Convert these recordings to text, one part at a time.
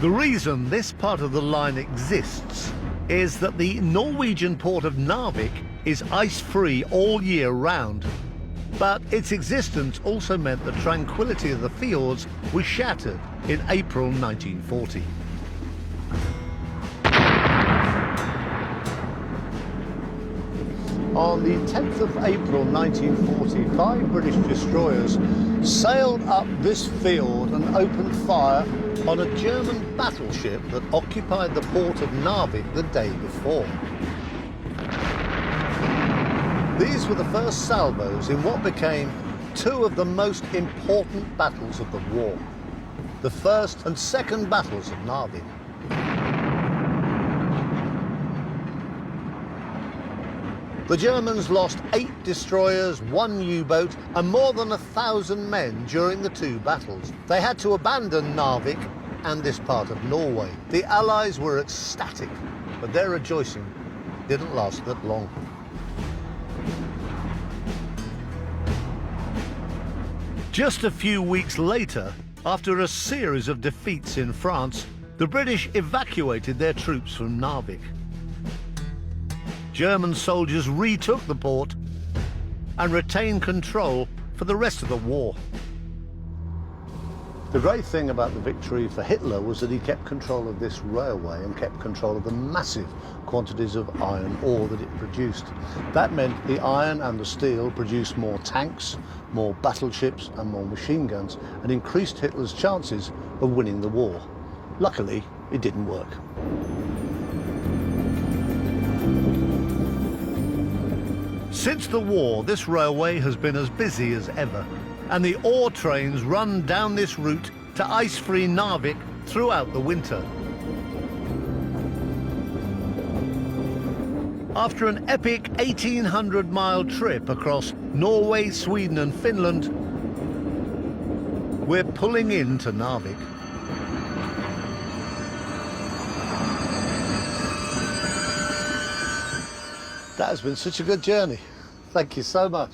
The reason this part of the line exists is that the Norwegian port of Narvik is ice-free all year round. But its existence also meant the tranquility of the fjords was shattered in April 1940. On the 10th of April 1940, 5 British destroyers sailed up this fjord and opened fire on a German battleship that occupied the port of Narvik the day before. These were the first salvos in what became 2 of the most important battles of the war, the First and Second Battles of Narvik. The Germans lost 8 destroyers, 1 U-boat and more than 1,000 men during the 2 battles. They had to abandon Narvik and this part of Norway. The Allies were ecstatic, but their rejoicing didn't last that long. Just a few weeks later, after a series of defeats in France, the British evacuated their troops from Narvik. German soldiers retook the port and retained control for the rest of the war. The great thing about the victory for Hitler was that he kept control of this railway and kept control of the massive quantities of iron ore that it produced. That meant the iron and the steel produced more tanks, more battleships and more machine guns, and increased Hitler's chances of winning the war. Luckily, it didn't work. Since the war, this railway has been as busy as ever, and the ore trains run down this route to ice-free Narvik throughout the winter. After an epic 1,800-mile trip across Norway, Sweden and Finland, we're pulling into Narvik. That has been such a good journey. Thank you so much.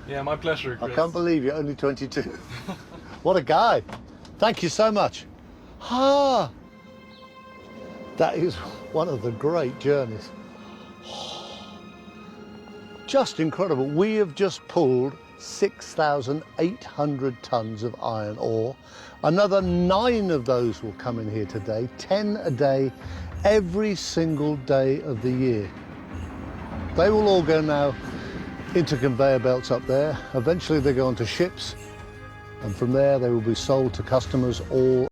Yeah, my pleasure, Chris. I can't believe you're only 22. What a guy. Thank you so much. Ah, that is one of the great journeys. Just incredible. We have just pulled 6,800 tons of iron ore. Another 9 of those will come in here today, 10 a day, every single day of the year. They will all go now into conveyor belts up there. Eventually they go onto ships, and from there they will be sold to customers all